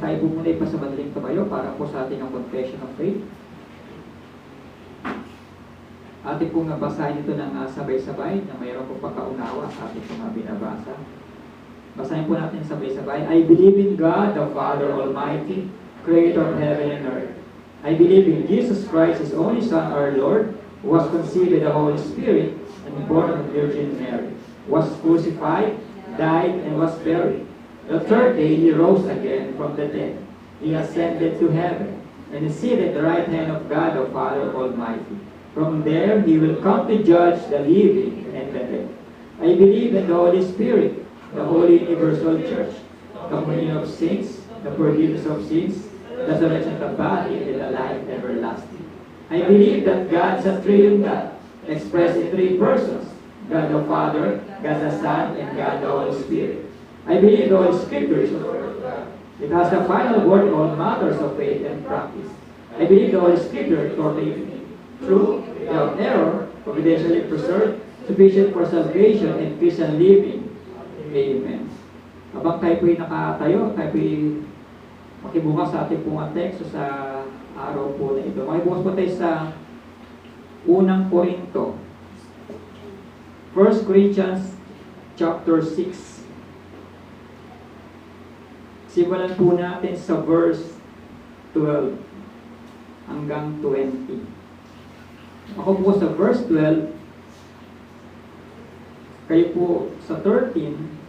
tayo po muna ipasabadaling tumayo para po sa ating ang confession of faith. Ating pong nabasahin ito ng sabay-sabay na mayroon pong pagkaunawa sa ating pong binabasa. Basahin po natin sabay-sabay. I believe in God, the Father Almighty, Creator of heaven and earth. I believe in Jesus Christ, His only Son, our Lord, who was conceived by the Holy Spirit and born of the Virgin Mary, was crucified, died, and was buried. The third day He rose again from the dead. He ascended to heaven and is seated at the right hand of God, the Father Almighty. From there He will come to judge the living and the dead. I believe in the Holy Spirit, the Holy Universal Church, the communion of saints, the forgiveness of sins, the resurrection of the body, and the life everlasting. I believe that God is a triune God, expressed in three persons, God the Father, God the Son, and God the Holy Spirit. I believe the Holy Scripture is the Word of God. It has the final word on matters of faith and practice. I believe the Holy Scripture is totally true, without error, providentially preserved, sufficient for salvation and Christian living. Amen. Habang tayo po'y nakatayo, tayo po'y makibukas sa ating pong teksto sa araw po na ito. Makibukas po tayo sa unang Korinto. 1 Corinthians chapter 6. Simulan po natin sa verse 12 hanggang 20. Ako po sa verse 12, kayo po sa 13,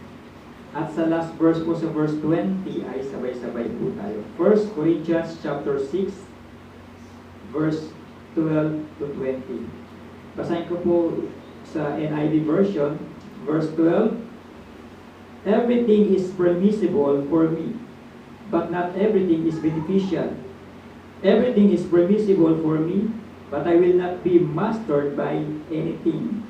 at sa last verse po sa verse 20 ay sabay-sabay po tayo. 1 Corinthians chapter 6, verse 12 to 20. Basahin ko po sa NIV version, verse 12. Everything is permissible for me, but not everything is beneficial. Everything is permissible for me, but I will not be mastered by anything.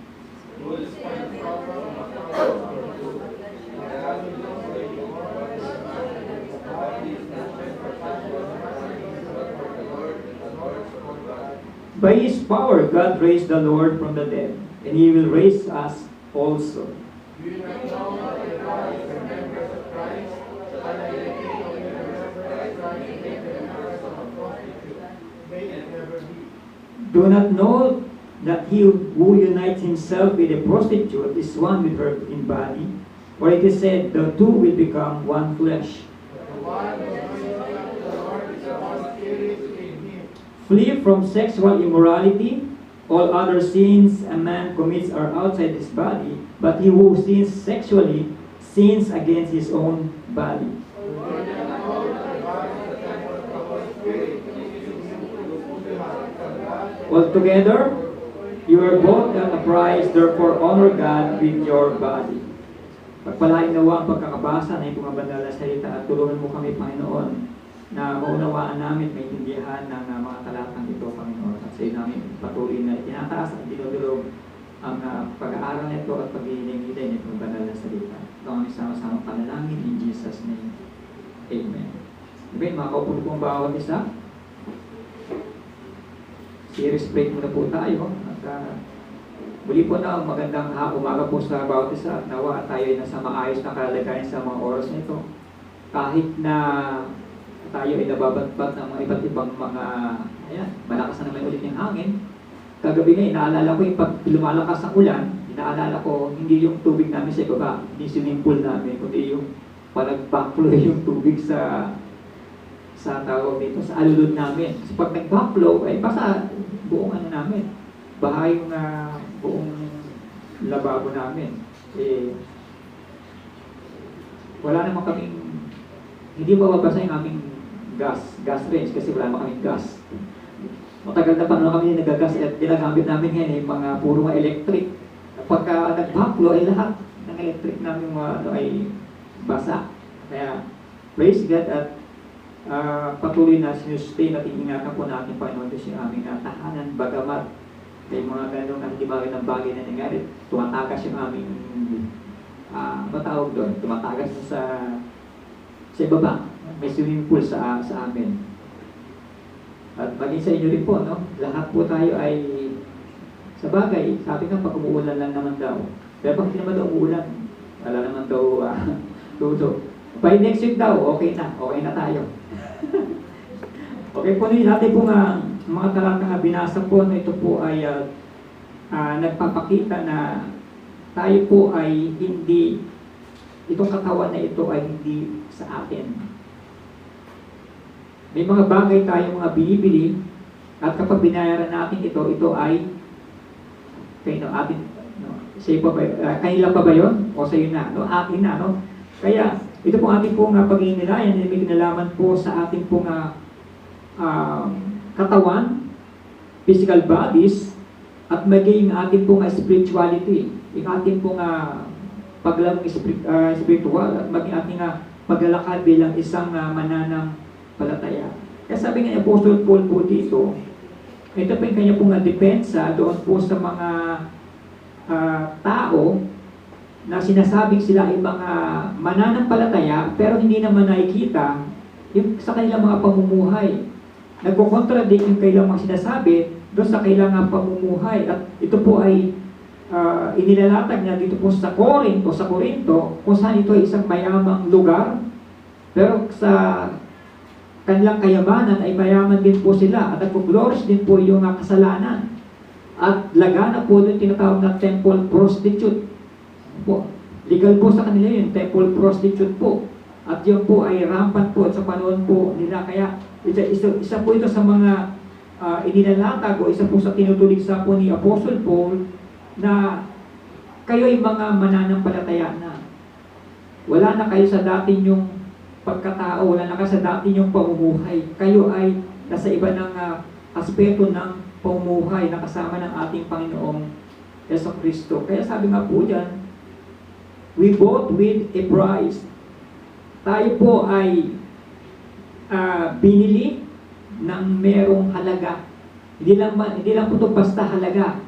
By His power, God raised the Lord from the dead, and He will raise us also. Do not know that he who unites himself with a prostitute is one with her in body? For it is said, the two will become one flesh. Flee from sexual immorality. All other sins a man commits are outside his body, but he who sins sexually sins against his own body. Altogether, you are both at a price, therefore honor God with your body. Pagpalain nawa ang pagkakabasa na itong banal na salita at tulungan mo kami, Panginoon, na maunawaan namin, may hindihan ng mga talatang ito, Panginoon. At sa iyo namin patuloy na itinataas at dinudulog ang pag-aaral nito at pag-iinigitay nitong banal na salita. Ito ang sama-sama panalangin in Jesus' name. Amen. Diba, makaupo po ang bawat isa. Serious break muna po tayo. At muli po na magandang umaga po sa bawat isa. At nawa tayo ay nasa maayos na kalagayan sa mga oras nito. Kahit na tayo ay nababatbat ng mga iba't ibang mga, malakas na naman ulit yung hangin. Kagabi nga, inaalala ko yung pag lumalakas ang ulan, inaalala ko, hindi yung tubig namin sa ibaba, hindi swimming pool namin, kundi yung backflow yung tubig sa tawag dito, sa alulod namin. So pag nag-backflow, ay basta buong namin, baha yung buong lababo namin. Wala naman kaming, hindi mababasa yung aming gas range kasi wala naman kaming gas. Matagal na panahon kami nagagas at ginagamit namin ngayon yung mga puro mga electric. Pagka nag-backflow ay lahat ng electric namin ay basa. Kaya praise God at patuloy na sinustain at ingatan po natin, Panginoon Diyos, yung aming tahanan, bagamat may mga ganong hindi bagay ng bagay na nangyari, tumatagas yung aming matawag doon, tumatagas sa ibaba, may swimming pool sa amin. At maging sa inyo rin po, no? Lahat po tayo ay sa bagay, sabi nga pag umuulan lang naman daw, pero pag hindi naman daw umuulan, wala naman daw tuto. By next week daw, okay na tayo. Okay po, natin po nga, mga talatang na binasa po, na ito po ay nagpapakita na tayo po ay hindi, itong katawan na ito ay hindi sa atin. May mga bagay tayo mga binibili, at kapag binayaran natin ito ay atin, pa ba, kanila pa ba yun? O sa'yo na, no? Atin na, no? Kaya, ito po ating pong pag-iinilayan, may kinalaman po sa ating pong katawan, physical bodies, at maging ating pong spirituality, yung ating pong paglamang spiritual, at maging ating paglalakad bilang isang mananampalataya. Kaya sabi nga ni Apostle Paul po dito, ito po yung kanya pong depensa doon po sa mga tao na sinasabing sila ay mga mananampalataya pero hindi naman nakikita yung sa kanilang mga pamumuhay. Nagko-contradict yung kailang mga sinasabi doon sa kailang pamumuhay. At ito po ay inilalatag niya dito po sa Corinto, kung saan ito ay isang mayamang lugar. Pero sa kanilang kayamanan ay mayaman din po sila at nagpo-flourish din po yung kasalanan. At lagana po doon tinatawag na temple prostitute. Po. Legal po sa kanila yun, temple prostitute po. At yun po ay rampant po sa panahon po nila. Kaya isa po ito sa mga inilalatag o isa po sa tinutuligsa po ni Apostle Paul na kayo ay mga mananampalataya na. Wala na kayo sa dati yung pagkatao, wala na kayo sa dati yung pamumuhay. Kayo ay nasa iba ng aspeto ng pamumuhay na kasama ng ating Panginoong Jesucristo. Kaya sabi nga po dyan, we bought with a price. Tayo po ay binili ng merong halaga. Hindi lang po ito basta halaga.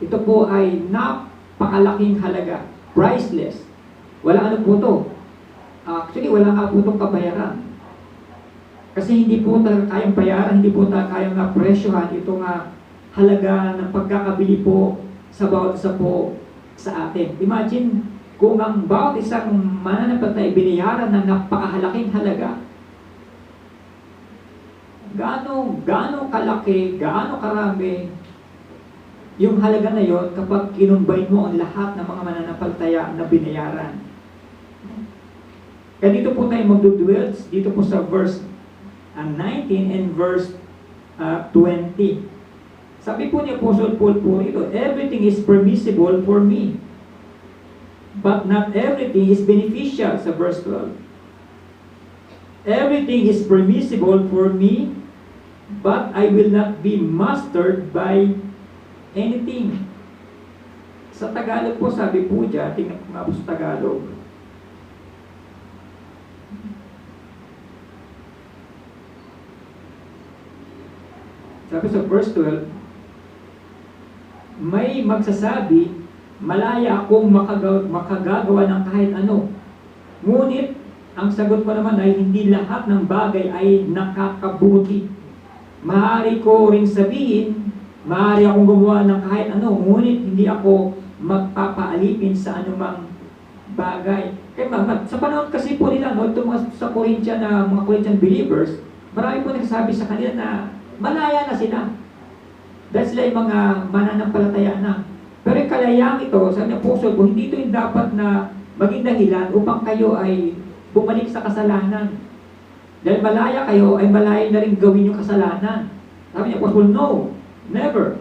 Ito po ay napakalaking halaga. Priceless. Wala ano po ito. Actually, wala nga po itong kabayaran. Kasi hindi po talaga kayang bayaran, hindi po talaga kayang presyohan itong halaga ng pagkakabili po sa bawat isa po sa atin. Imagine, kung ang bawat isang mananampalataya binayaran ng napakahalaking halaga, gaano kalaki, gaano karami yung halaga na yon kapag kinumbay mo ang lahat ng mga mananampalataya na binayaran. Kaya dito po tayo magdudwell, dito po sa verse 19 and verse 20. Sabi po ni Apostle Paul po rito, everything is permissible for me, but not everything is beneficial, sa verse 12. Everything is permissible for me, but I will not be mastered by anything. Sa Tagalog po, sabi po dyan, tingnan ko nga po sa Tagalog. Sabi sa verse 12, may magsasabi, malaya akong makagagawa ng kahit ano. Ngunit, ang sagot ko naman ay hindi lahat ng bagay ay nakakabuti. Maaari ko ring sabihin, maaari akong gumawa ng kahit ano, ngunit hindi ako magpapaalipin sa anumang bagay. Kaya sa panahon kasi po nila, no, ito sa Corinthian na mga Corinthian believers, marami po nagsasabi sa kanila na malaya na sila. Dahil sila yung mga mananampalataya na. Pero yung kalayaan ito, sabi ng Apostle po, hindi ito yung dapat na maging dahilan upang kayo ay bumalik sa kasalanan. Dahil malaya kayo, ay malaya na rin gawin yung kasalanan. Sabi ng Apostle, no, never.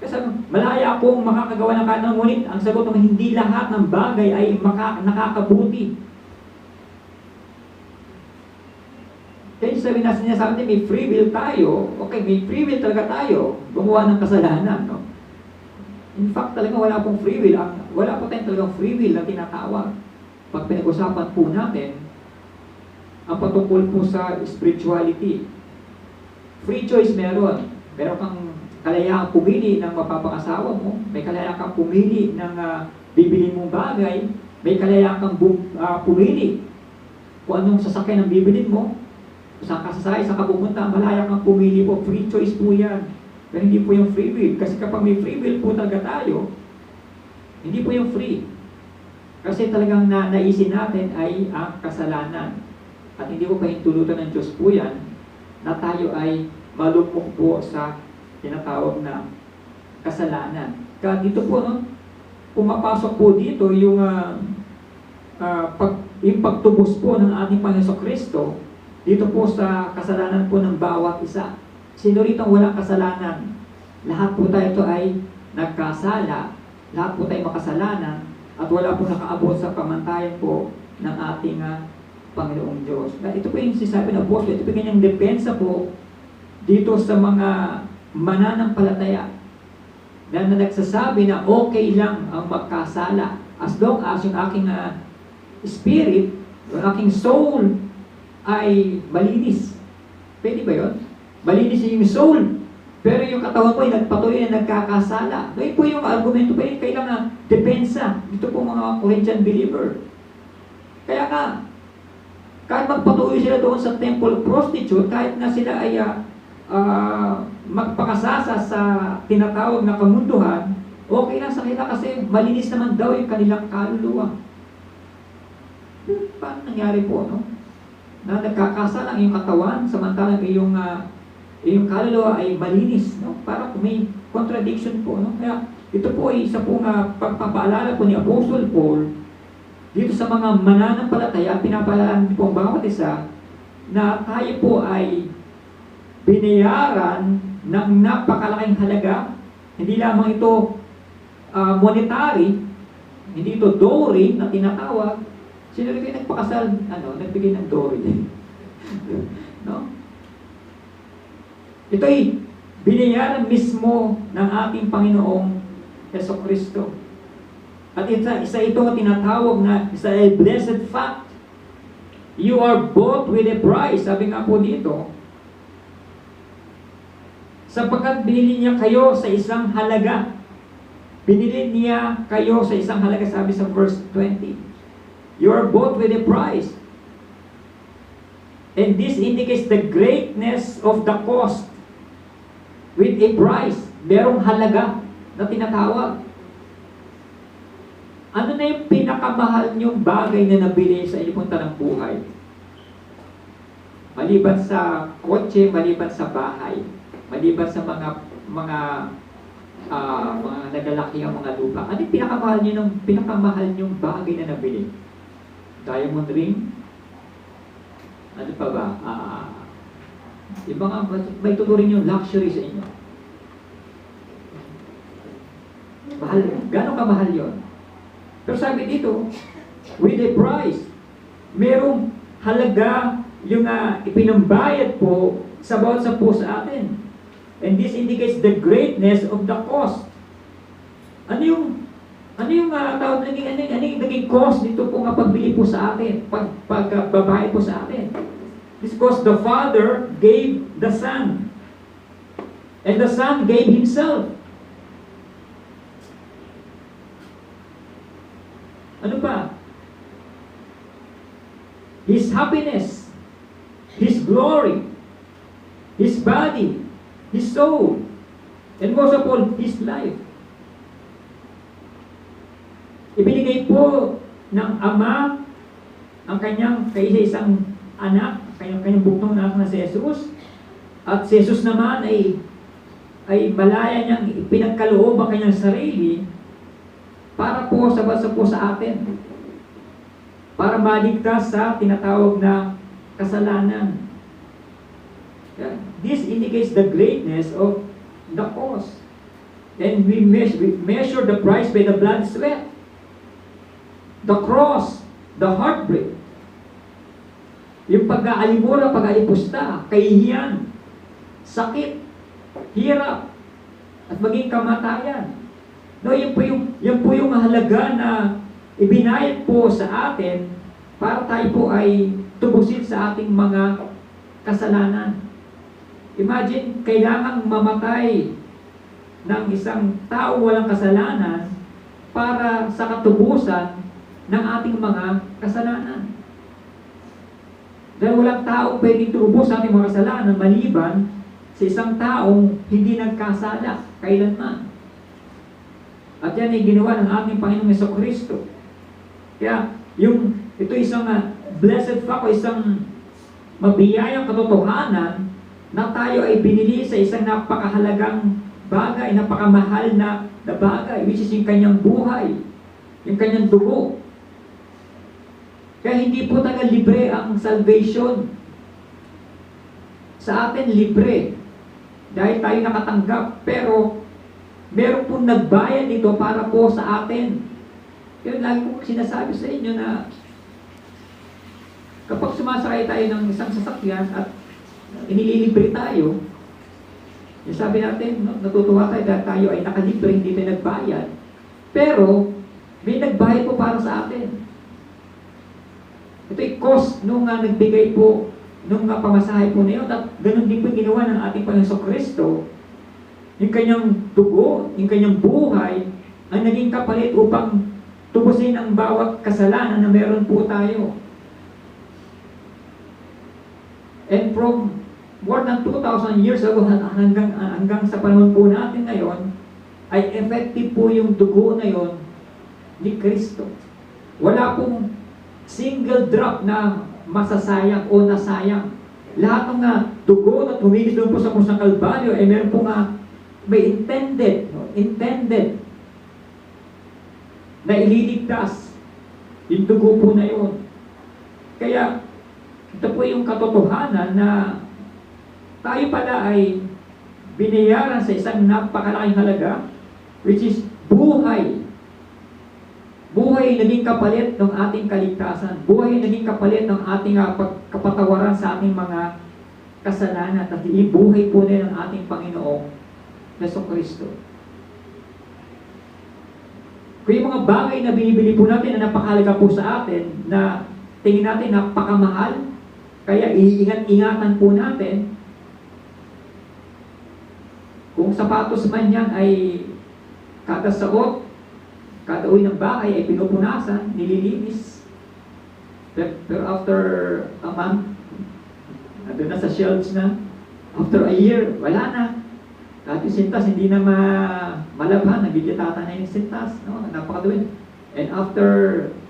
Kasi malaya akong makakagawa ng kanang, ngunit ang sagot ng hindi lahat ng bagay ay nakakabuti. Kaya sabi na niya sa atin, may free will tayo. Okay, may free will talaga tayo. Gumawa ng kasalanan, no? In fact, talaga wala pong free will. Wala po tayong talagang free will na tinatawag. Pag pinag-usapan po natin, ang patungkol po sa spirituality. Free choice meron. Meron kang kalayaan pumili ng mapapakasawa mo. May kalayaan kang pumili ng bibili mong bagay. May kalayaan kang pumili kung anong sasakyan ang bibilin mo. Saan ka sasakay, saan ka pupunta, malaya kang pumili po. Free choice po yan. Pero hindi po yung free will. Kasi kapag may free will po talaga tayo, hindi po yung free. Kasi talagang naisin natin ay ang kasalanan. At hindi ko pahintulutan ng Diyos po yan, na tayo ay malugmok po sa tinatawag na kasalanan. Kaya dito po, no, pumapasok po dito yung, yung pagtubos po ng ating Panginoon Kristo, dito po sa kasalanan po ng bawat isa. Sino rito walang kasalanan? Lahat po tayo ito ay nagkasala, lahat po tayo makasalanan, at wala po nakaabot sa pamantayan po ng ating Panginoong Diyos. Ito po yung sinasabi ng Apostol, ito po yung kanyang depensa po dito sa mga mananampalataya na nagsasabi na okay lang ang magkasala as long as yung aking spirit, yung aking soul ay malinis. Pwede ba yun? Malinis yung soul, pero yung katawan ko ay nagpatuloy na nagkakasala. Ito po yung argumento pa yun, kailangan depensa. Dito po mga Corinthian believer. Kaya nga, kahit magpatuloy sila doon sa temple prostitute, kahit na sila ay magpakasasa sa tinatawag na kamunduhan, okay lang sa kanila kasi malinis naman daw yung kanilang kaluluwa. Paano nangyari po, no? Na nagkakasala ang iyong katawan, samantalang iyong kaluluwa ay malinis, no? Para may contradiction po, no? Kaya ito po ay isa pong pagpapaalala po ni Apostle Paul dito sa mga mananampalataya, pinapaalala po ang bawat isa na tayo po ay binayaran ng napakalaking halaga. Hindi lamang ito monetary, hindi ito dowry na tinatawag. Sino rin kayo nagpakasal, nagbigay ng dowry? No? Ito ay binayaran mismo ng ating Panginoong Jesucristo. At isa ito ang tinatawag na isa ay blessed fact. You are bought with a price. Sabi nga po dito, sapagkat binili niya kayo sa isang halaga. Binili niya kayo sa isang halaga, sabi sa verse 20. You are bought with a price. And this indicates the greatness of the cost. With a price. Merong halaga na tinatawag. Ano na yung pinakamahal niyong bagay na nabili sa inyong tanang buhay? Maliban sa kotse, maliban sa bahay, maliban sa mga nagalaki ang mga lupa. Ano yung pinakamahal niyong bagay na nabili? Diamond ring? Ano pa ba? Yung mga may tuturing yung luxury sa inyo. Mahal. Gano'ng kamahal yun? Pero sabi dito, with a price, merong halaga yung ipinambayad po sa bawat po sa atin. And this indicates the greatness of the cost. Ano yung tawag naging cost dito po nga pagbili po sa atin, pagbabayad po sa atin? This cost the Father gave the Son. And the Son gave Himself. Ano pa? His happiness, His glory, His body, His soul, and most of all, His life. Ibinigay po ng Ama ang kanyang kaisa-isang anak, kanyang buktong anak na si Jesus, at si Jesus naman ay malaya niyang pinagkaloob ang kanyang sarili para po sa atin. Para maligtas sa tinatawag na kasalanan. This indicates the greatness of the cost. And we measure the price by the blood, sweat, the cross, the heartbreak, yung pag-aalimura, pag-aalipusta, kahihiyan, sakit, hirap, at maging kamatayan. No, yan po yung halaga na ibinayad po sa atin para tayo po ay tubusin sa ating mga kasalanan. Imagine, kailangang mamatay ng isang tao walang kasalanan para sa katubusan ng ating mga kasalanan. Dahil walang tao pwedeng tubos sa ating mga kasalanan maliban sa isang taong hindi nagkasala kailanman. At yan ay ginawa ng ating Panginoong Jesucristo. Kaya, ito isang blessed fact o isang mabiyayang katotohanan na tayo ay binili sa isang napakahalagang bagay, napakamahal na bagay, which is yung kanyang buhay, yung kanyang dugo. Kaya hindi po taga libre ang salvation. Sa atin, libre. Dahil tayo nakatanggap, pero meron pong nagbayad dito para po sa atin. Kaya lagi ko sinasabi sa inyo na kapag sumasakay tayo ng isang sasakyan at inililibre tayo, sabi natin, natutuwa tayo dahil tayo ay nakalibre, hindi tayo nagbayad. Pero, may nagbayad po para sa atin. Ito'y cost nung nagbigay po, nung pamasahe po na yun, at ganun din po ginawa ng ating Panginoon Kristo. Yung kanyang dugo, yung kanyang buhay, ang naging kapalit upang tubusin ang bawat kasalanan na meron po tayo. And from more than 2,000 years ago hanggang sa panahon po natin ngayon, ay effective po yung dugo na yon ni Kristo. Wala pong single drop na masasayang o nasayang. Lahat ng dugo na tumigis doon po sa krus ng Kalbaryo ay meron po may intended na ililigtas yung dugo po na yon. Kaya ito po yung katotohanan na tayo pala ay binayaran sa isang napakalaking halaga, which is buhay. Buhay naging kapalit ng ating kaligtasan. Buhay naging kapalit ng ating kapatawaran sa ating mga kasalanan. At buhay po na ng ating Panginoong Jesucristo. Kung yung mga bagay na binibili po natin na napakahalaga po sa atin, na tingin natin napakamahal, kaya iingat-ingatan po natin, kung sapatos man yan ay kada saot, kada uwi ng bahay ay pinupunasan, nililinis. Pero after a month, nandun na sa shelves na. After a year, wala na. Kahit yung sintas, hindi na malabhan, nagigitata na yung sintas. No? Napakaduwin. And after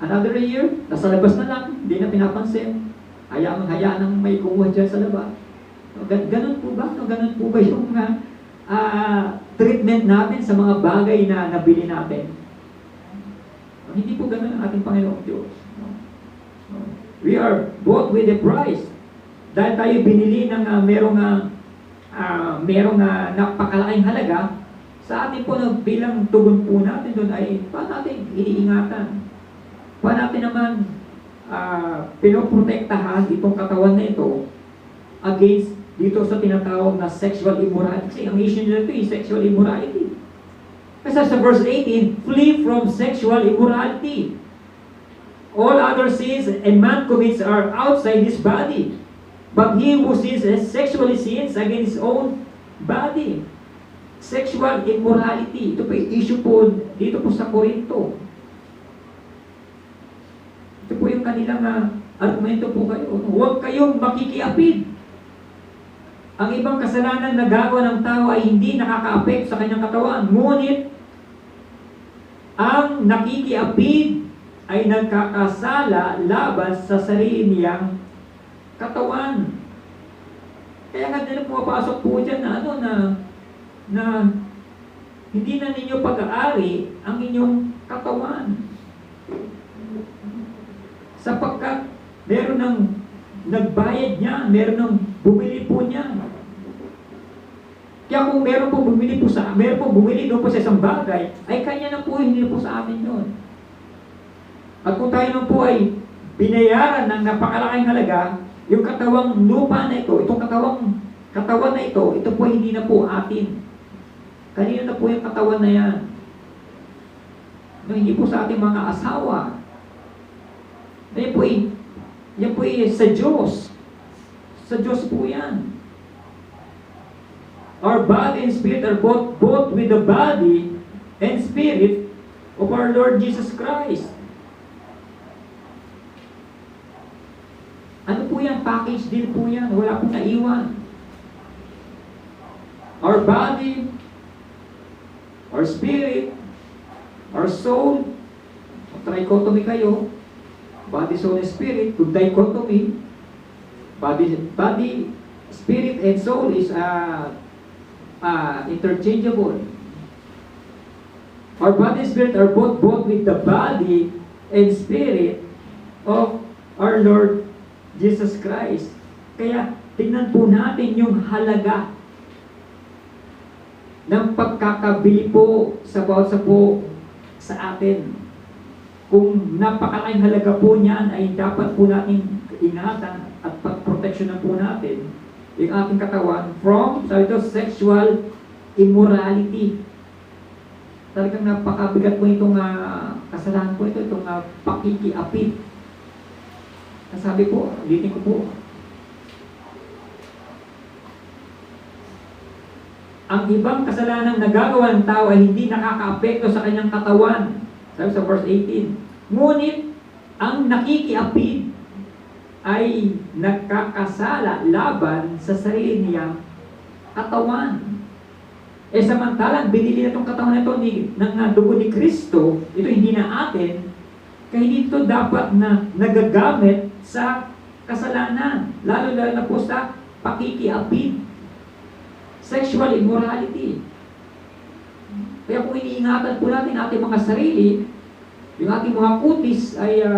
another year, nasa labas na lang, hindi na pinapansin. Hayaan ng may kumuha dyan sa labas. No? Ganun po ba? No? Ganun po ba yung treatment natin sa mga bagay na nabili natin? Hindi po ganun ang ating Panginoong Diyos. No? No? We are bought with a price. Dahil tayo binili ng merong napakalaking halaga, sa atin po bilang tugon po natin doon ay paano natin iniingatan? Paano natin naman pinoprotektahan itong katawan na ito against dito sa tinatawag na sexual immorality? Kasi ang issue nila ito is sexual immorality. Kasi sa verse 18, flee from sexual immorality. All other sins and man commits are outside his body. But he who sins sexually sins against his own body. Sexual immorality. Ito po yung issue po dito po sa Korinto. Ito po yung kanilang argumento po kayo. Huwag kayong makikiapid. Ang ibang kasalanan na gagawa ng tao ay hindi nakaka-apekto sa kanyang katawan. Ngunit, ang nakikiapid ay nagkakasala laban sa sarili niyang katawan. Kaya nga din pumapasok po dyan na hindi na ninyo pag-aari ang inyong katawan. Sapagkat meron ng nagbayad niya, meron ng bumili po niya. Kaya kung meron po bumili doon po sa isang bagay, ay kanya na po, hindi po sa amin yun. At kung tayo naman po ay binayaran ng napakalaking halaga, yung katawang lupa na ito, itong katawan na ito po hindi na po atin. Kanino na po yung katawan na yan? No, hindi po sa ating mga asawa. Yan po sa Diyos. Sa Diyos po yan. Our body and spirit are both with the body and spirit of our Lord Jesus Christ. Ano po yan? Package deal po yan. Wala pong naiwan. Our body, our spirit, our soul, trichotomy kayo, body, soul, and spirit. Kung dichotomy, body, spirit, and soul is interchangeable. Our body and spirit are both with the body and spirit of our Lord Jesus Christ. Kaya tingnan po natin yung halaga ng pagkakabili po sa bawat sa po sa atin. Kung napakalaking halaga po niyan, ay dapat po natin ingatan at pagproteksyonan po natin yung ating katawan from, sabi ito, sexual immorality. Talagang napakabigat po itong kasalanan po ito, itong pakikiapid. Sabi po, ulitin ko po, ang ibang kasalanang nagagawa ng tao ay hindi nakakaapekto sa kanyang katawan. Sabi sa verse 18. Ngunit, ang nakikiapid ay nagkakasala laban sa sarili niyang katawan. Samantalang binili na itong katawan na ito ng dugo ni Kristo, ito hindi na atin, kaya hindi ito dapat na nagagamit sa kasalanan, lalo na po sa pakikiapid, sexual immorality. Kaya kung iniingatan po natin ating mga sarili, yung ating mga kutis ay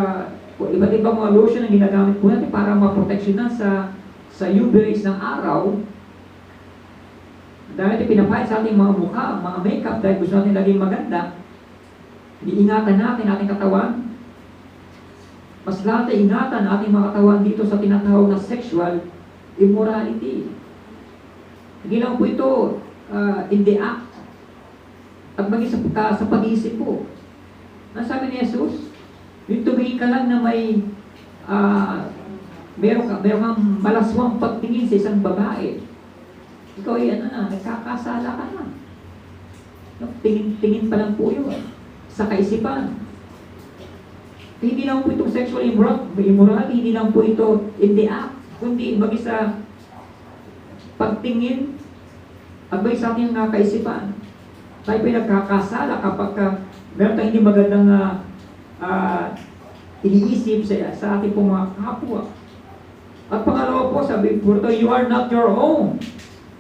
iba't ibang mga lotion ang ginagamit po natin para maproteksyonan sa UV rays ng araw. Dahil natin pinapahit sa ating mga mukha, mga makeup, dahil gusto natin laging maganda, iniingatan natin ating katawan. Mas lahat ay ingatan ating mga katawan dito sa tinatawag na sexual immorality. Hindi lang po ito in the act at maging sa pag-iisip po. Ang sabi ni Jesus, yung tumingin ka lang na may meron kang malaswang pagtingin sa isang babae. Ikaw ay nagkakasala ka na. Tingin pa lang po yun sa kaisipan. Hindi lang po itong sexual immorality, hindi lang po ito in the act, kundi maging sa pagtingin at may sa ating kaisipan. Tayo po'y nagkakasala kapag meron tayong hindi magandang iniisip sa ating pong mga kapwa. At pangalawa po, sabi po ito, you are not your own.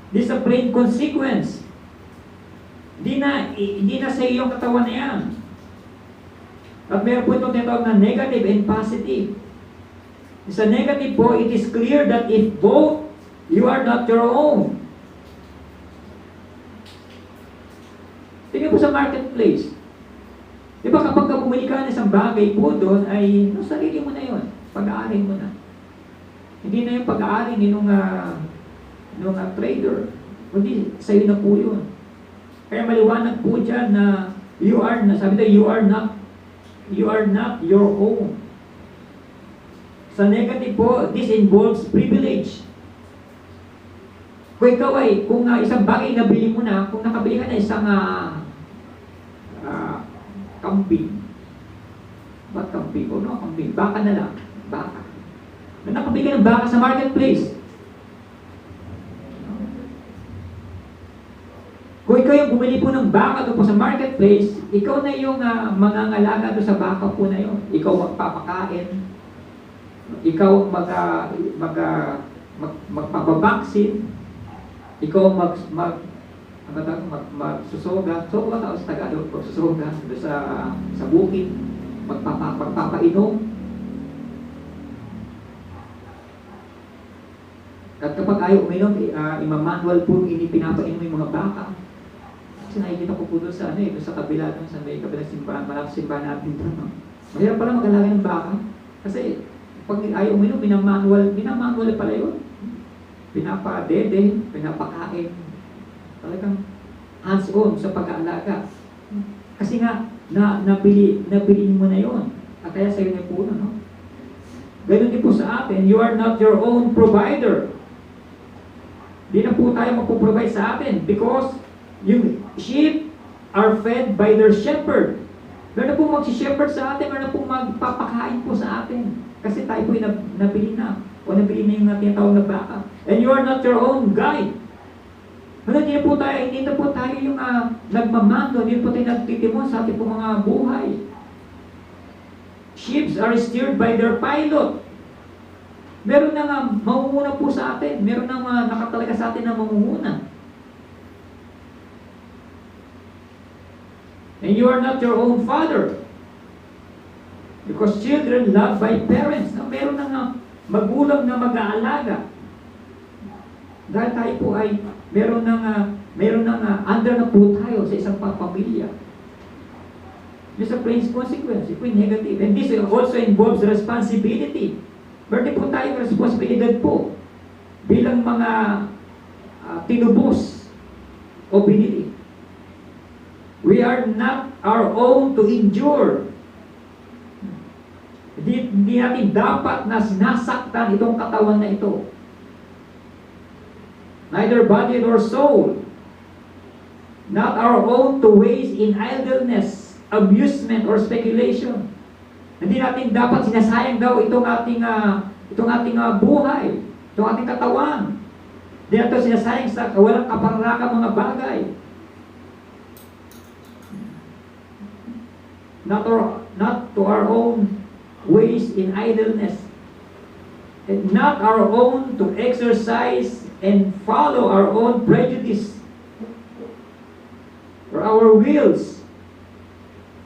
This is a plain consequence. Hindi na sa iyong katawan na yan. At meron po itong tinatawag na negative and positive. Sa negative po, it is clear that if both you are not your own. Tingnan po sa marketplace. Di ba kapag bumili ka ng isang bagay po doon, ay sarili mo na yun. Pag-aarin mo na. Hindi na yung pag-aarin ni nung trader. Kundi sa'yo na po yun. Kaya maliwanag po dyan na sabi tayo, you are not your own. Sa negative po, this involves privilege. Kung ikaw kung isang bagay nabili mo na, kung nakabili ka na isang kambing. Ba't kambing? O no, kambing. Baka na lang. Baka. Nakabili ka ng baka sa marketplace. Kung ikaw yung bumili po ng baka doon po sa marketplace, ikaw na yung mangangalaga doon sa baka po na yun. Ikaw magpapakain. Ikaw magpapabaksin. Ikaw magsusoga. So, ba sa Tagalog? Magsusoga doon sa bukid. Magpapainom. At kapag ayaw uminom, imamanual po pinapainom yung mga baka. Kasi nakikita ko po doon sa doon sa kabila, doon sa may kabilang simbahan, malapit simbahan natin doon. Mahirap pala mag-alaga ng baka. Kasi pag ayaw uminom, minamanual pala yun. Pinapadede, pinapakain. Talagang hands-on sa pag-aalaga. Kasi nga, nabili mo na yun. At kaya sa'yo na po no? Ganun din po sa atin, you are not your own provider. Di na po tayo magpo-provide sa atin because yung sheep are fed by their shepherd. Meron na po mag-shepherd sa atin, meron na po magpapakain po sa atin. Kasi tayo po nabili na. O nabili na yung tinatawag na baka. And you are not your own guide. Hindi na po tayo yung nagmamando, hindi po tayo nagtitimon sa ating po mga buhay. ships are steered by their pilot. Meron na nga mamumuna po sa atin. Meron na nga nakatalaga sa atin na mamumuna. And you are not your own father. Because children loved by parents. Na meron na nga magulang na mag-aalaga. Dahil tayo po ay meron na nga under na po tayo sa isang pamilya. There's a consequence, if we negative. And this also involves responsibility. Meron po tayong responsibilidad po bilang mga tinubos o binili. We are not our own to endure. Hindi natin dapat na sinasaktan itong katawan na ito. Neither body nor soul. Not our own to waste in idleness, amusement, or speculation. Hindi natin dapat sinasayang daw itong ating buhay, itong ating katawan. Hindi natin sinasayang sa walang kaparakang mga bagay. Not to our own ways in idleness, and not our own to exercise and follow our own prejudice or our wills.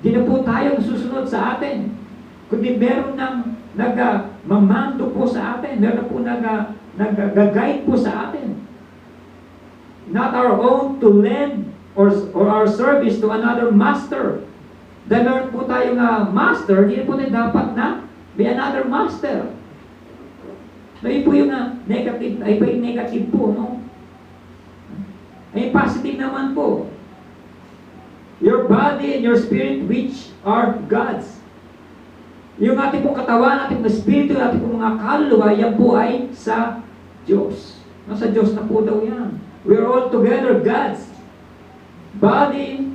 Di na po tayong susunod sa atin, kundi meron ng mamando po sa atin, meron na po nag-guide po sa atin. Not our own to lend or our service to another master. Dahil meron po tayong master, hindi po tayo dapat na may another master. Ay po yung negative, ay po yung negative po, no? Ay positive naman po. Your body and your spirit which are God's. Yung ating pong katawan, ating espiritu, ating pong mga kaluluwa, yan po ay sa Diyos. Nasa Diyos na po daw yan. We are all together God's. Body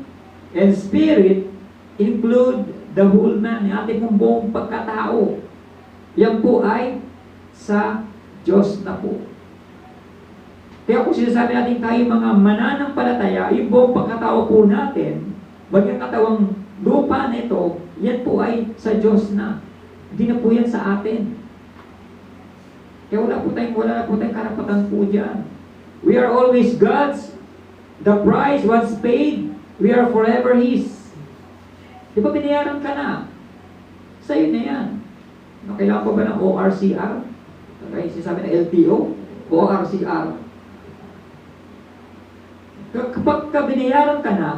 and spirit include the whole man, yung ating pong buong pagkatao. Yan po ay sa Diyos na po. Kaya kung sinasabi natin tayo mga mananampalataya, yung buong pagkatao po natin, maging katawang lupa na ito, yan po ay sa Diyos na. Hindi na po yan sa atin. Kaya wala na po tayong karapatan po dyan. We are always God's. The price was paid. We are forever His. Di ba binayaran ka na? Sa'yo na yan. Kailangan pa ba ng ORCR? Okay, sinasabi ng LTO? ORCR. Kapag binayaran ka na,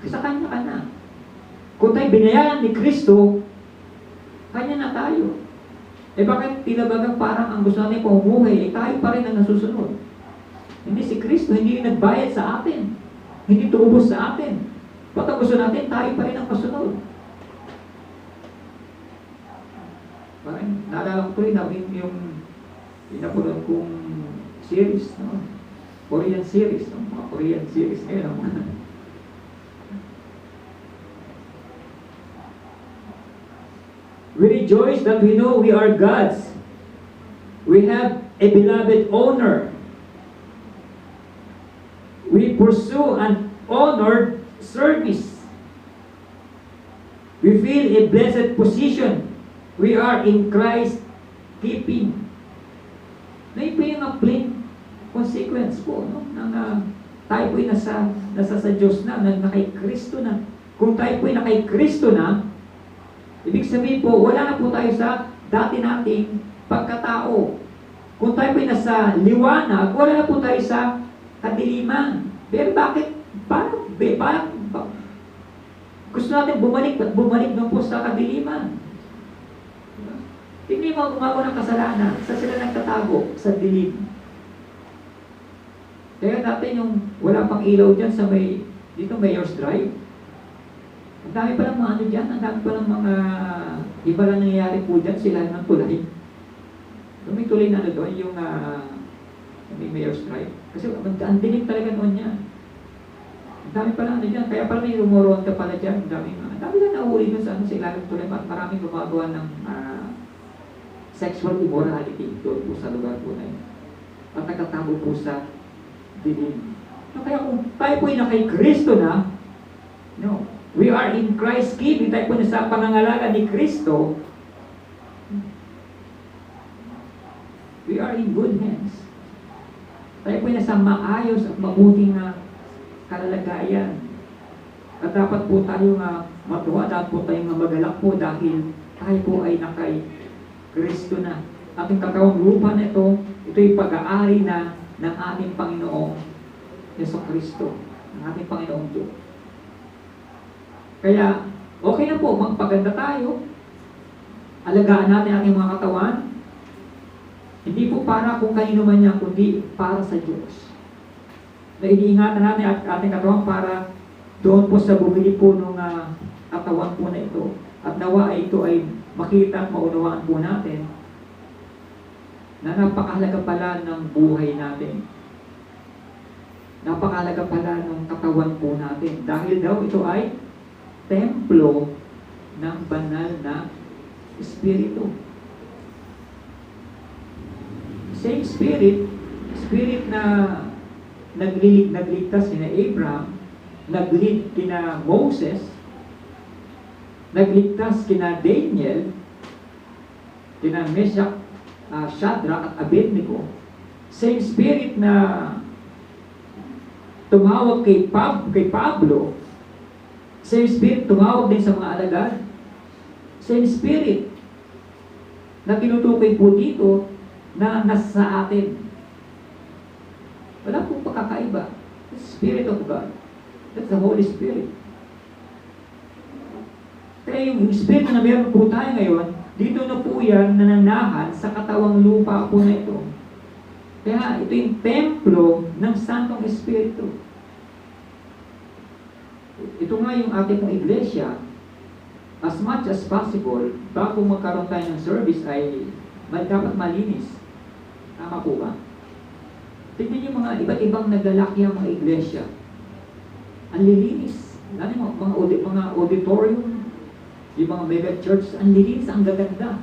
sa Kanya ka na. Kung tayo binayaran ni Kristo, Kanya na tayo. Bakit tila bagang parang ang gusto natin pamumuhay, tayo pa rin ang nasusunod? Hindi si Kristo, hindi yung nagbayad sa atin. Hindi tuubos sa atin. Ba't ang gusto natin, tayo pa rin ang kasunod. Parang naalala ko rin yung pinapulong kong series, no? Korean series, no? Mga Korean series ngayon, no? We rejoice that we know we are God's. We have a beloved owner. We pursue an honored service. We feel a blessed position. We are in Christ's keeping. May po yung plain consequence po, no? Tayo po yung nasa sa Diyos na kay Kristo na. Kung tayo po yung kay Kristo na, ibig sabihin po, wala na po tayo sa dati nating pagkatao. Kung tayo po yung nasa liwanag, wala na po tayo sa kadiliman. Pero bakit? Parang gusto natin bumalik doon po sa kadiliman. Hindi mo gumawa ng kasalanan. Sa sila nagtatago sa dilim. Kaya natin yung wala pang ilaw dyan sa dito Mayor's Drive. Ang dami palang mga dyan, ang dami palang mga iba lang nangyayari po dyan, sila ng tulay. May tulay na doon, yung may Mayor's Drive. Kasi ang dilim talaga noon yan. Ang dami palang dyan, kaya parang may rumuronta pala dyan. Ang dami lang nauli doon sa ilalim tulay. Maraming gumagawa ng sexual immorality doon po sa lugar po na yun. At nagtatago po sa dilim. Kaya kung tayo po yung kay Kristo na, no, We are in Christ keeping. Tayo po na sa pangangalaga ni Kristo. We are in good hands. Tayo po na sa maayos at mabuting kalalagayan. At dapat po tayo matuwa, dapat po tayo magalak po dahil tayo po ay nakay Kristo na. Ating katawang lupa na ito'y pag-aari na ng ating Panginoong Yeso Kristo, ng ating Panginoong Diyos. Kaya, okay na po, magpaganda tayo. Alagaan natin ating mga katawan. Hindi po para kung kanino man yan, kundi para sa Diyos. Na iniingatan natin ating katawan para doon po sa bumili po ng katawan po na ito. At nawa ito ay makita at maunawaan po natin na napakahalaga pala ng buhay natin. Napakahalaga pala ng katawan po natin. Dahil daw ito ay templo ng banal na Espiritu. Same Spirit na nagligtas kina Abraham, naglead kina Moses, nagligtas kina Daniel, kina Meshach, Shadrach at Abednego. Same Spirit na tumawag kay Pablo, same Spirit tumawag din sa mga alagad. Same Spirit na tinutukoy po dito na nasa atin. Wala pong pagkakaiba. The Spirit of God. That's the Holy Spirit. Kaya yung Spirit na meron po tayo ngayon, dito na po yan nananahan sa katawang lupa po na ito. Kaya ito yung templo ng Santong Espiritu. Ito nga yung ating pong iglesia. As much as possible, bago magkaroon tayo ng service ay dapat malinis. Tama po ba? Tignan yung mga iba't ibang nagalaki ang mga iglesia. Ang lilinis. Lalo mga auditorium, yung mga mega church, ang lilinis, ang gaganda.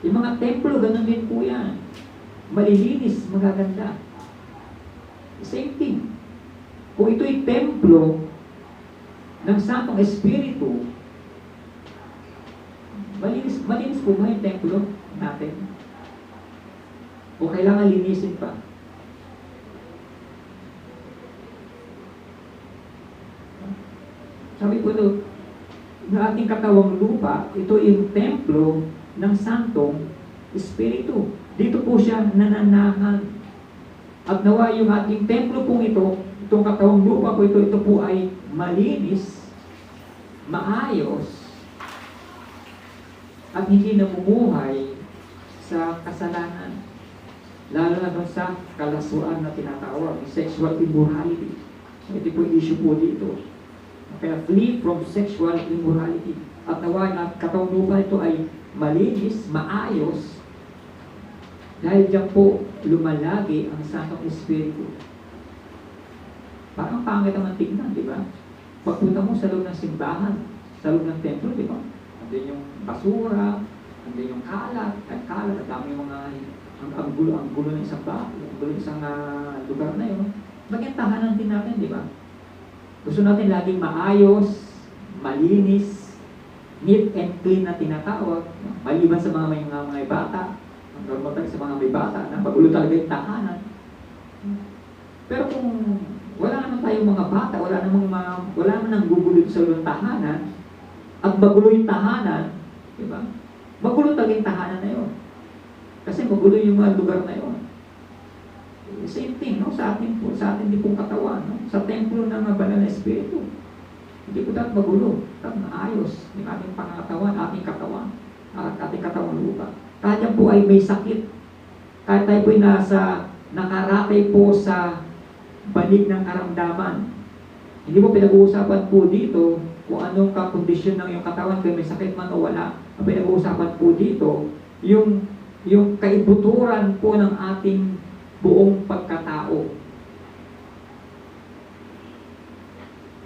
Yung mga templo, ganun din po yan. Malilinis, magaganda. Same thing. Kung ito'y templo ng Santong Espiritu, malinis po ba yung templo natin? O kailangan linisin pa? Sabi ko ito, na ating katawang lupa, ito yung templo ng Santong Espiritu. Dito po siya nananahan. At nawa yung ating templo pong ito, itong katawang lupa po ito po ay malinis, maayos, at hindi namumuhay sa kasalanan. Lalo na doon sa kalasuan na tinatawag, sexual immorality. Ito po yung issue po dito. Kaya flee from sexual immorality. At nawa ang katawang lupa ito ay malinis, maayos, dahil diyan po lumalagi ang Santong Espiritu. Parang pangit naman tignan, di ba? Pagpunta mo sa loob ng simbahan, sa loob ng templo, di ba? Andun yung basura, andun yung kalat, at dami yung mga ang gulo ng isang bahay, ang gulo ng isang lugar na yun. Bagay tahanan din natin, di ba? Gusto natin laging maayos, malinis, neat and clean na tinatawag. Maliban sa mga may bata, ang normal sa mga may bata, na magulo talaga yung tahanan. Pero kung wala naman tayong mga bata, wala naman nang gugulo sa tahanan, at magulo yung tahanan, di ba? Magulo talaga yung tahanan na yun. Kasi magulo yung mga lugar na yun. Same thing, no? Sa ating din pong katawan, no? Sa templo ng banal na Espiritu. Hindi po dapat magulo, dapat maayos yung ating pangatawan, ating katawan, at ating katawang lupa. Kahit yan po ay may sakit, kahit tayo po ay nakaratay po sa balik ng karamdaman. Hindi po pinag-uusapan po dito kung anong kakondisyon ng iyong katawan, kung may sakit man o wala. Ang pinag-uusapan po dito, yung kaibuturan po ng ating buong pagkatao.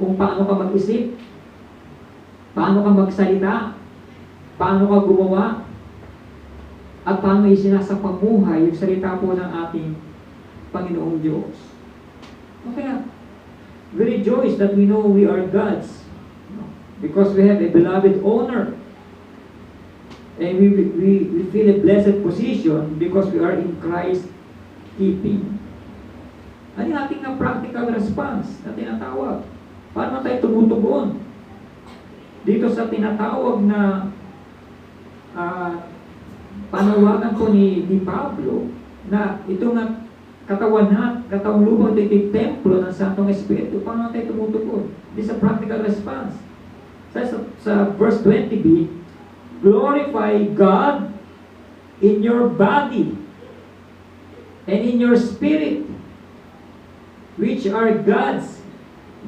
Kung paano ka mag-isip, paano ka magsalita, paano ka gumawa, at paano isinasapamuhay yung salita po ng ating Panginoong Diyos. Kaya, we rejoice that we know we are God's Because we have a beloved owner. And we feel a blessed position because we are in Christ keeping. Ano yung ating practical response na tinatawag? Paano tayo tumutugon? Dito sa tinatawag na panawagan po ni Pablo na ito nga katawang lupang ito yung templo ng Santong Espiritu. Paano tayo tumutugon? This is a practical response. Sa verse 20b, glorify God in your body and in your spirit, which are God's.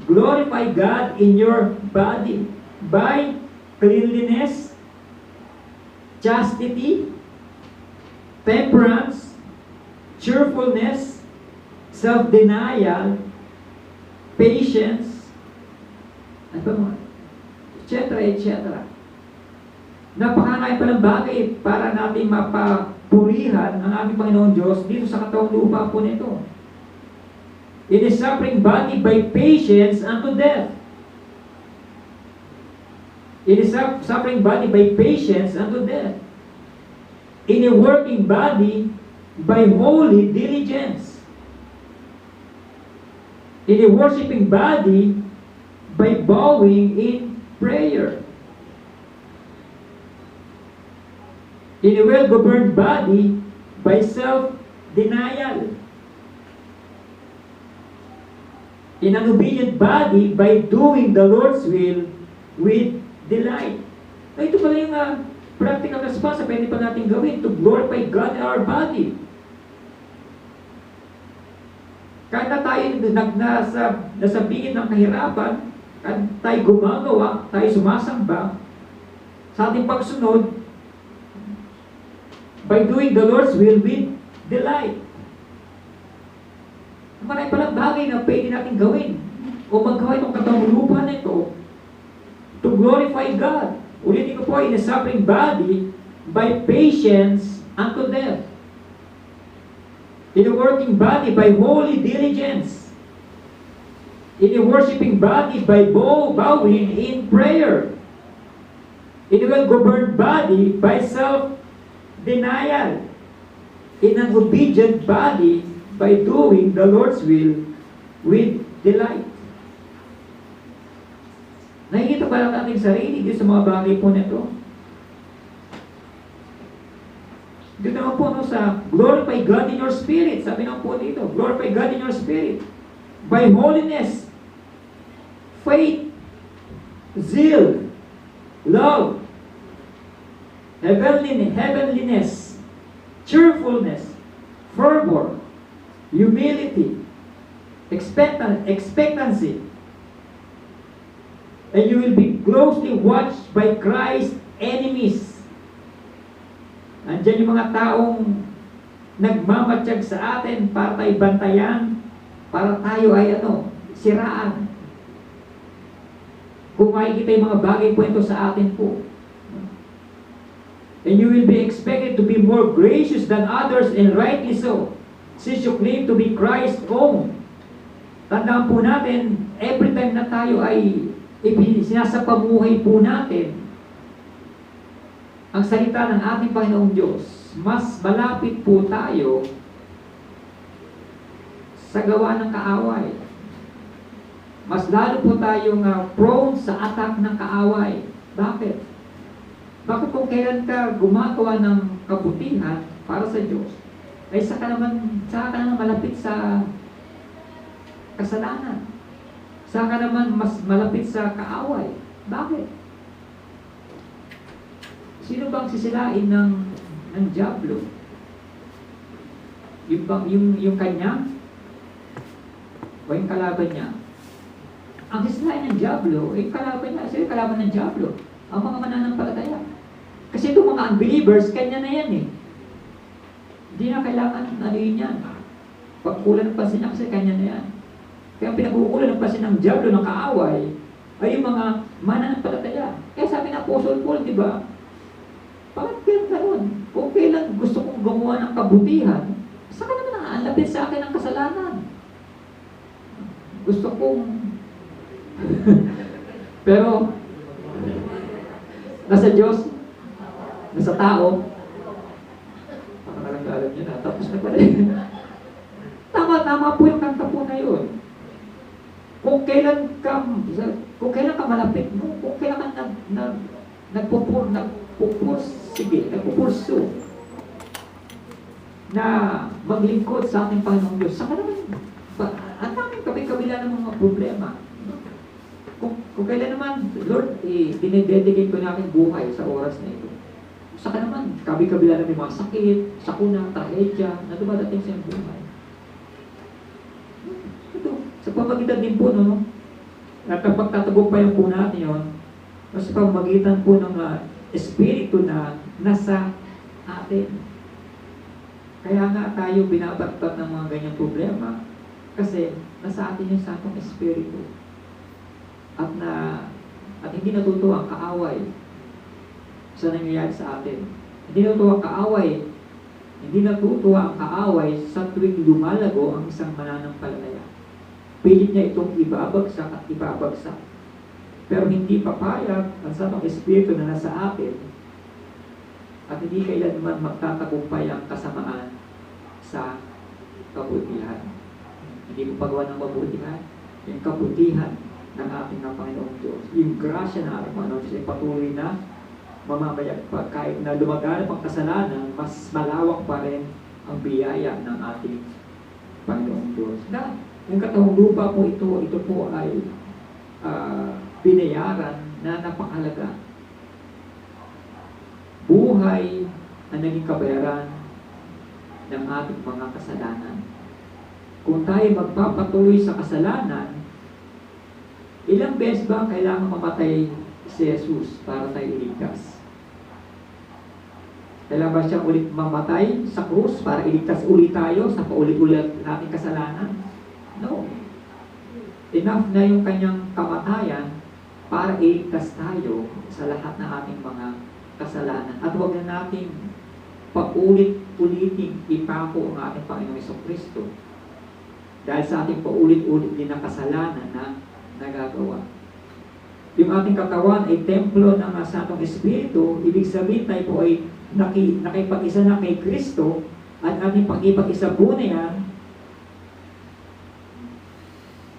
Glorify God in your body by cleanliness, chastity, temperance, cheerfulness, self-denial, patience, etc., etc. Napakarami pa ng bagay para natin mapapurihan ang aming Panginoon Diyos dito sa katawang lupa po nito. In a suffering body by patience unto death. In a suffering body by patience unto death. In a working body by holy diligence. In a worshiping body by bowing in prayer. In a well-governed body by self-denial. In an obedient body by doing the Lord's will with delight. Na ito pala yung practical response na pwede pa natin gawin to glorify God in our body. Kahit na tayo nasa bingit ng kahirapan, kahit tayo gumagawa, tayo sumasamba, sa ating pagsunod, by doing the Lord's will with delight. Marami palang bagay na pwede natin gawin o magawa itong katawang lupa na ito to glorify God. Ulitin ko po, in a suffering body by patience unto death. In a working body by holy diligence. In a worshiping body by bowing in prayer. In a well-governed body by self-denial. In an obedient body by doing the Lord's will with delight. Nakikita ba lang natin sarili dito sa mga bagay po nito? Dito naman po sa glorify God in your spirit. Sabi naman po dito, glorify God in your spirit. By holiness, faith, zeal, love, heavenliness, cheerfulness, fervor, humility, expectancy, and you will be closely watched by Christ's enemies. Andiyan yung mga taong nagmamatsyag sa atin para tayo bantayan, para tayo ay siraan. Kung makikita yung mga bagay po ito sa atin po. And you will be expected to be more gracious than others, and rightly so, since you claim to be Christ's own. Tandaan po natin, every time na tayo ay sinasapamuhay po natin ang salita ng ating Panginoong Diyos, mas malapit po tayo sa gawa ng kaaway. Mas lalo po tayong prone sa attack ng kaaway. Bakit? Bakit kung kailan ka gumagawa ng kabutihan para sa Diyos, ay saka naman malapit sa kasalanan. Saka naman mas malapit sa kaaway. Bakit? Sino bang sisilain ng Diablo? Yung kanya? O yung kalaban niya? Ang sisilain ng Diablo, yung kalaban niya, sino yung kalaban ng Diablo? Ang mga mananampalataya. Kasi itong mga unbelievers, kanya na yan eh. Hindi na kailangan yun yan. Pagkulan ng pansin niya kasi kanya na yan. Kaya ang pinag-uulan ng pansin ng Diablo, ng kaaway, ay yung mga mananampalataya. Kaya sabi ng Apostle Paul, di ba? Bakit kaya gano'n? Kung kailan gusto kong gumawa ng kabutihan, saka naman naaalapit sa akin ang kasalanan. Gusto kong... Pero, Nasa Diyos? Nasa tao? Alam nyo na, tapos na pala. Tama po yung kanta po na yun. Kung kailan ka malapit mo, kung kailan ka nagpupursu na maglingkod sa ating Panginoong Diyos, saka naman, ang daming kabila ng mga problema. Kung kailan naman, Lord, dinededicate ko na aking buhay sa oras na ito. Saka naman, kabila ng mga sakit, sakuna, trahedya, na dumadating sa iyong buhay. Ito, sa pamagitan din po, no? At kapag tatagumpayan po natin yun, sa pamagitan po ng espiritu na nasa atin. Kaya nga tayo binabatbat ng mga ganyang problema kasi nasa atin yung sakong espiritu. At hindi natutuwa ang kaaway sa nangyayari sa atin. Hindi natutuwa ang kaaway sa tuwing lumalago ang isang mananampalataya. Pilit niya itong ibabagsak at ibabagsak. Pero hindi papayag ang sakong espiritu na nasa atin at hindi kailanman magtatagumpay ang kasamaan sa kabutihan. Hindi mo pagawa ng mabutihan, yung kabutihan ng ating Panginoong Diyos. Yung grasya ng ating Panginoong Diyos ay patuloy na mamamayagpag. Kahit na lumaganap ang kasalanan, mas malawak pa rin ang biyaya ng ating Panginoong Diyos. Na yung katawang lupa po ito po ay binayaran na napakahalaga. Buhay ang naging kabayaran ng ating mga kasalanan. Kung tayo magpapatuloy sa kasalanan, ilang beses ba kailangan mamatay si Jesus para tayo iligtas? Kailangan ba siya ulit mamatay sa krus para iligtas ulit tayo sa paulit-ulit nating kasalanan? No. Enough na yung kanyang kamatayan para iligtas tayo sa lahat ng ating mga kasalanan. At huwag na natin paulit-uliting ipako ang ating Panginoong Jesucristo dahil sa ating paulit-ulit din na kasalanan na nagagawa. Yung ating katawan ay templo ng Santong Espiritu, ibig sabihin tayo po ay nakipag-isa na kay Kristo at ating pag-ipag-isa po na yan.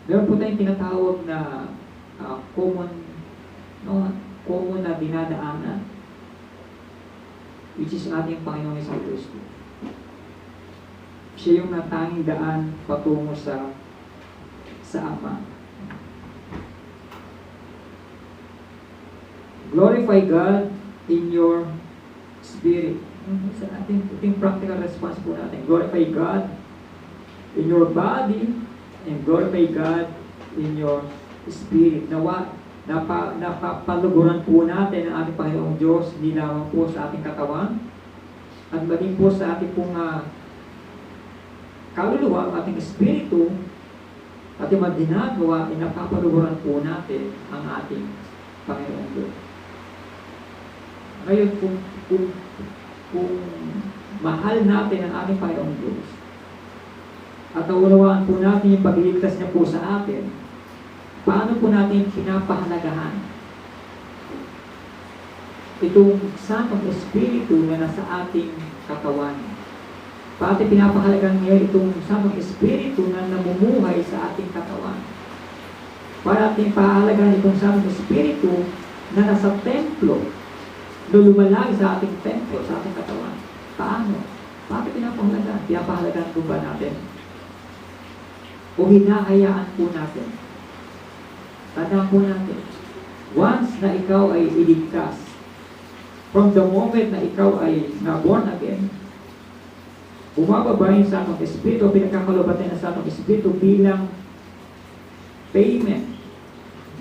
Meron po tayong tinatawag na common na dinadaanan, which is ating Panginoong Jesucristo. Siya yung natanging daan patungo sa Ama. Glorify God in your spirit. Sa ating practical response po natin. Glorify God in your body and glorify God in your spirit. Napapaluguran po natin ang ating Panginoong Diyos, hindi lamang po sa ating katawan, at maging po sa ating pong kaluluwa, ang ating espiritu, ating mga ginagawa, napapaluguran po natin ang ating Panginoong Diyos. Ngayon, kung mahal natin ang ating Panginoong Diyos, at naunawaan po natin yung pagliligtas niya po sa atin, paano po natin pinapahalagahan itong Santong Espiritu na nasa ating katawan? Paano pinapahalagahan niya itong Santong Espiritu na namumuhay sa ating katawan? Para natin pahalagahan itong Santong Espiritu na nasa templo, na lumalagi sa ating templo, sa ating katawan? Paano? Paano pinapahalagahan? Pinapahalagahan po ba natin? O hinahayaan po natin? Tandaan po natin, once na ikaw ay iligtas, from the moment na ikaw ay na-born again, bumababa yung Santong Espiritu, pinagkakalobatan ng Santong Espiritu bilang payment,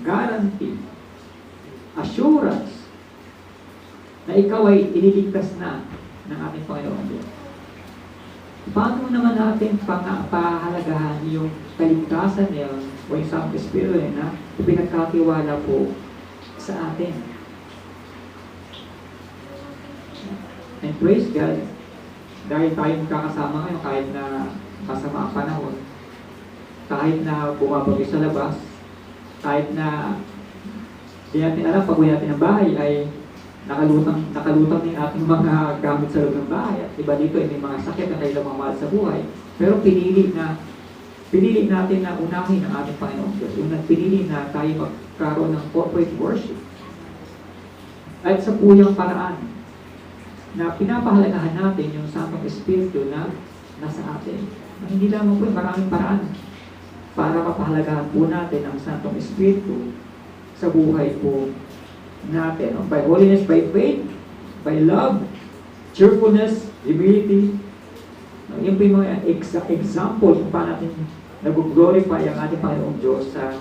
guarantee, assurance, na ikaw ay iniligtas na ng ating Panginoon Diyos. Paano naman natin pahalagahan yung kaligtasan niya o yung Santong Espiritu niya na pinagkatiwala po sa atin? And praise God, dahil tayo magkakasama ngayon kahit na masama ang panahon, kahit na bumabagay sa labas, kahit na di natin alam pag-uwi natin ng bahay ay nakalutang na yung ating mga gamit sa loob ng bahay. At iba dito ay may mga sakit na kailang mga mahal sa buhay. Pero pinili natin na unahin ang ating Panginoong Diyos. Pinili na tayo magkaroon ng corporate worship. At sa puyang paraan na pinapahalagahan natin yung Santong Espiritu na nasa atin. Hindi lamang po, maraming paraan para mapahalagahan po natin ang Santong Espiritu sa buhay po natin. By holiness, by faith, by love, cheerfulness, humility. Yan po yung mga example kung paano natin nag-glorify ang ating Panginoong Diyos sa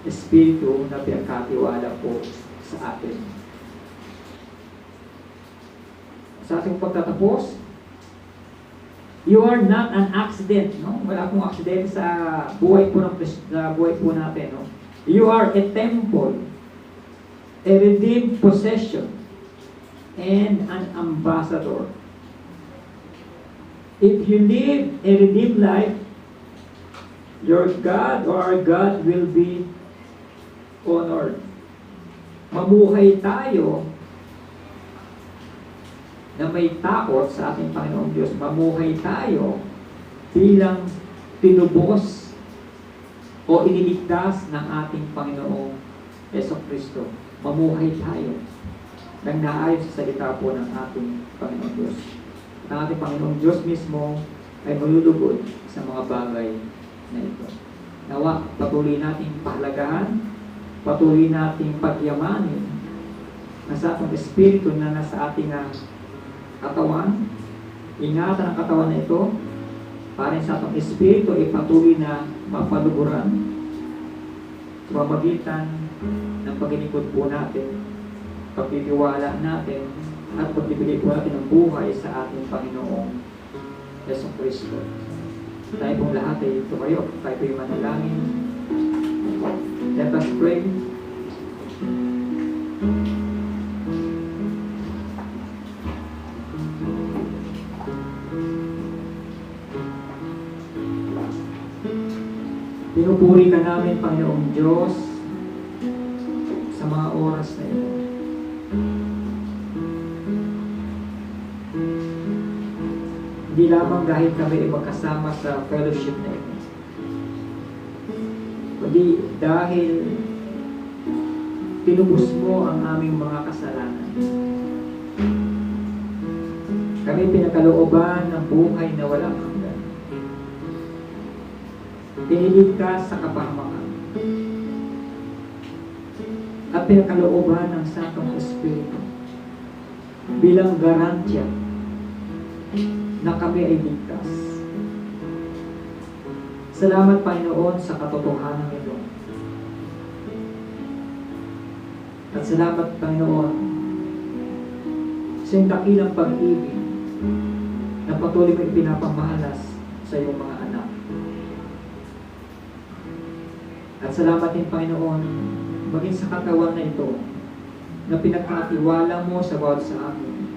Espiritu na pinagkatiwala po sa atin. Sa ating pagtatapos, you are not an accident, no? Wala pong accident sa buhay po natin, no? You are a temple, a redeemed possession, and an ambassador. If you live a redeemed life, your God or our God will be honored. Mamuhay tayo na may takot sa ating Panginoong Diyos. Mamuhay tayo bilang tinubos o iniligtas ng ating Panginoong Jesucristo. Mamuhay tayo nang naayon sa salita po ng ating Panginoong Diyos. Ang ating Panginoong Diyos mismo ay malulugod sa mga bagay na ito. Nawa, patuloy nating pahalagahan, patuloy nating pagyamanin na sa atong Espiritu na nasa ating katawan. Ingatan ang katawan na ito para sa atong Espiritu ay patuloy na mapaluguran sa pamamagitan ng paglilingkod po natin, pagtitiwala natin, at pagbibigay po natin ng buhay sa ating Panginoong Jesucristo. Tayo pong lahat ay tumayo, tayo po'y manalangin. Let us pray. Pinupuri ka namin, Panginoong Diyos, sa mga oras na ito. Hindi lamang dahil kami ay magkasama sa fellowship na ito, kundi dahil tinubos mo ang aming mga kasalanan. Kami pinakalooban ng buhay na walang hanggan. Piniligtas sa kapahamakan. At pinakalooban ng Santong Espiritu bilang garantya na kami ay ligtas. Salamat, Panginoon, sa katotohanan ito. At salamat, Panginoon, sa iyong dakilang pag-ibig na patuloy mo ipinapamahalas sa iyong mga anak. At salamat din, Panginoon, maging sa katawan na ito na pinagkatiwala mo sa bawat sa amin,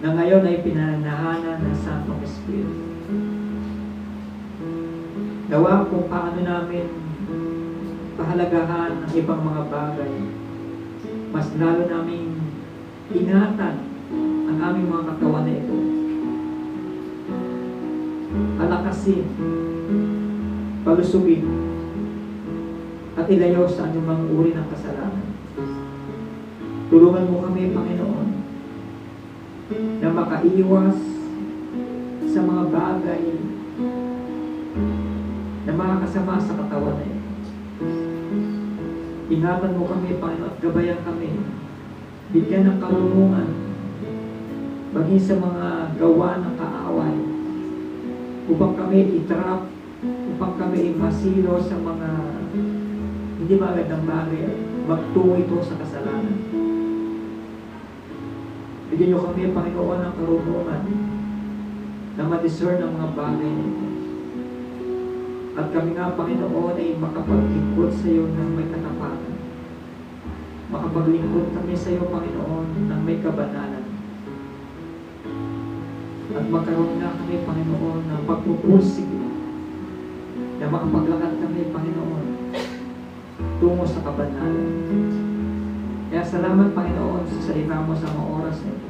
na ngayon ay pinananahanan ng Santong Espiritu. Gawa kung paano namin pahalagahan ang ibang mga bagay, mas lalo namin ingatan ang aming mga katawan na ito. Palakasin, palusugin, at ilayo sa anumang uri ng kasalanan. Tulungan mo kami, Panginoon, na makaiwas sa mga bagay na makakasama sa katawan na ito. Ingatan mo kami, Panginoon, at gabayan kami. Bigyan ng karunungan maging sa mga gawa ng kaaway upang kami itrap, upang kami masilo sa mga hindi magandang bagay at magtungo ito sa kasalanan. Bigyan niyo kami, Panginoon, ng karunungan na ma-discern ang mga bagay na ito. At kami nga, Panginoon, ay makapaglingkod sa iyo ng may katapatan. Makapaglingkod kami sa iyo, Panginoon, ng may kabanalan. At magkaroon na kami, Panginoon, ng pagpupursig na makapaglakad kami, Panginoon, tungo sa kabanalan. Kaya salamat, Panginoon, sa salita mo sa mga oras na ito.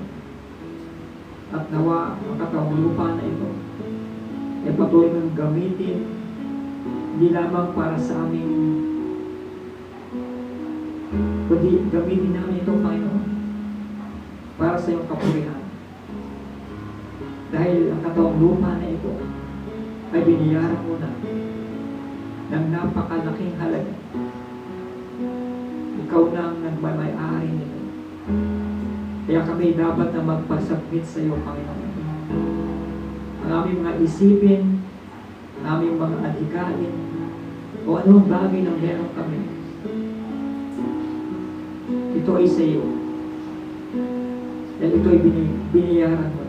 At nawa ang katawang lupa na ito ay patuloy mong gamitin, hindi lamang para sa aming, kundi gamitin namin ito, Panginoon, para sa iyong kapurihan. Dahil ang katawang lupa na ito ay biniyaran mo na ng napakalaking halaga. Ikaw na ang nagmamay-ari nito. Kaya kami dapat na magpasubmit sa iyo, Panginoon. Ang aming mga isipin, ang aming mga adhikain, o anong bagay na meron kami, ito ay sa iyo. Dahil ito ay biniyaran mo.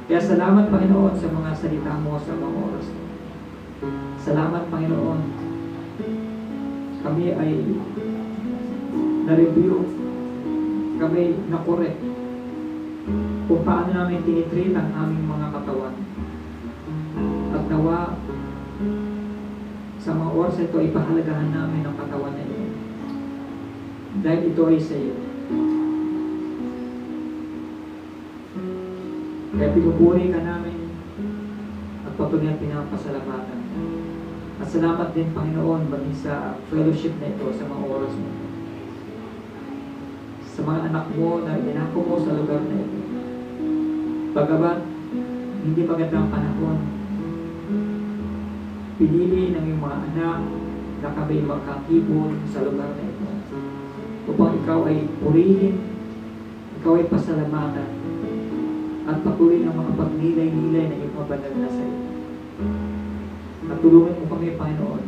Kaya salamat, Panginoon, sa mga salita mo sa mga oras. Salamat, Panginoon. Kami ay na-review, kami na-correct kung paano namin tinitreat ang aming mga katawan. At nawa, sa mga oras ito, ipahalagahan namin ang katawan na ito. Dahil ito ay sa iyo. Kaya pinupuri ka namin at patuloy ang pinapasalamatan. At salamat din, Panginoon, maging sa fellowship na ito, sa mga oras mo. Sa mga anak mo na inako mo sa lugar na ito. Bagamat hindi magandang panahon, pinili ng iyong mga anak na kami magkakipon sa lugar na ito. Upang ikaw ay purihin, ikaw ay pasalamatan, at patuloy ng mga pagnilay-nilay na iyong mabanal na sa iyo. At tulungan mo kami, Panginoon,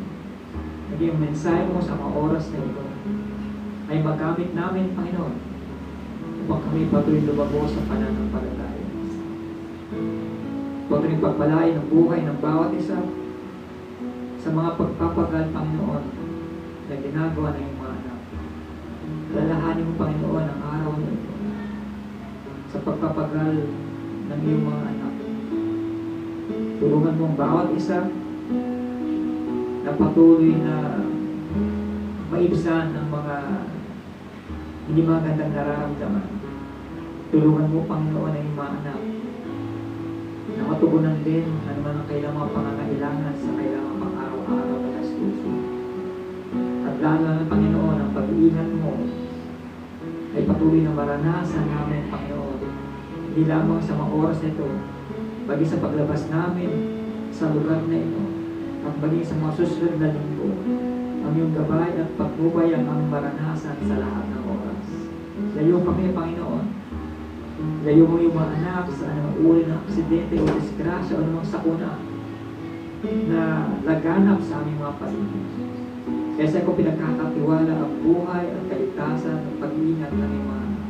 naging yung mensahe mo sa mga oras na ito ay magamit namin, Panginoon, upang kami patuloy lumago sa pananampalataya. Patuloy pagpalain ang buhay ng bawat isa sa mga pagpapagal, Panginoon, na ginagawa ng iyong mga anak. Lalahanin mo, Panginoon, ang araw na ito sa pagpapagal ng iyong mga anak. Tulungan mo ang bawat isa na patuloy na maibsan ng mga hindi magandang nararamdaman. Tulungan mo, Panginoon, ang iyong mga anak na matugunan din ang mga kailangang mga pangangailangan sa kailangang pang-araw-araw na gastusin. At lalo na, Panginoon, ang pag-iingat mo ay patuloy na maranasan namin, Panginoon. Hindi lamang sa mga oras nito, bagi sa paglabas namin sa lugar na ito, at bagi sa mga susunod na linggo, ang iyong gabay at pagmubay ang aming maranasan sa lahat ng oras. Layo kami, Panginoon. Layo mo yung mga anak sa anumang uri ng aksidente o disgrasya o anumang sakuna na laganap sa aming mga paligid. Kaya ko pinagkakatiwala ang buhay at kaligtasan at pag-iingat ng iyong mga anak.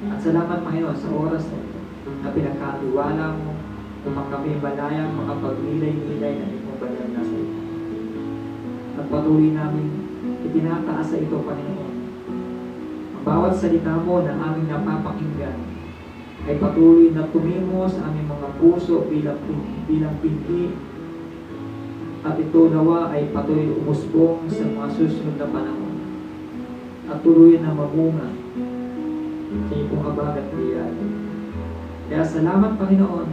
At salamat, Panginoon, sa oras na ito na pinagkatiwala mo upang kami malayang makapagnilay-nilay na iyong banal na sa ito. At patuloy namin itinataas sa ito, Panginoon. Ang bawat salita mo na aming napapakinggan ay patuloy na tumimo sa aming mga puso bilang pinhi, at ito nawa ay patuloy umusbong sa mga susunod na panahon at tuloy na mamunga sa iyong habag at biyaya. Kaya salamat, Panginoon,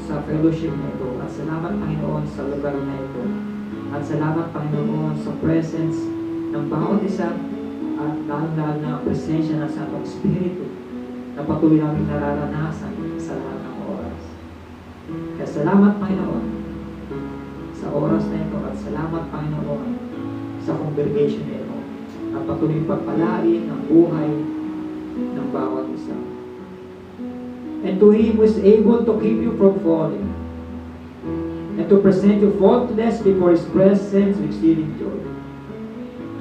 sa fellowship na ito, at salamat, Panginoon, sa lugar na ito, at salamat, Panginoon, sa presence ng bawat isa, at lalo-lalo na presensya ng Santong Espiritu na patuloy namin nararanasan sa lahat ng oras. Kaya salamat, Panginoon, sa oras na ito, at salamat, Panginoon, sa congregation na ito, at patuloy pagpalain ang buhay ng bawat isa. And to Him who is able to keep you from falling, and to present you faultless before His presence with exceeding joy.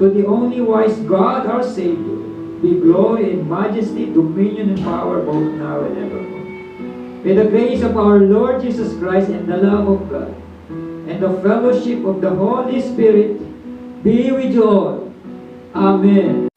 To the only wise God, our Savior, be glory and majesty, dominion and power, both now and evermore. May the grace of our Lord Jesus Christ and the love of God and the fellowship of the Holy Spirit be with you all. Amen.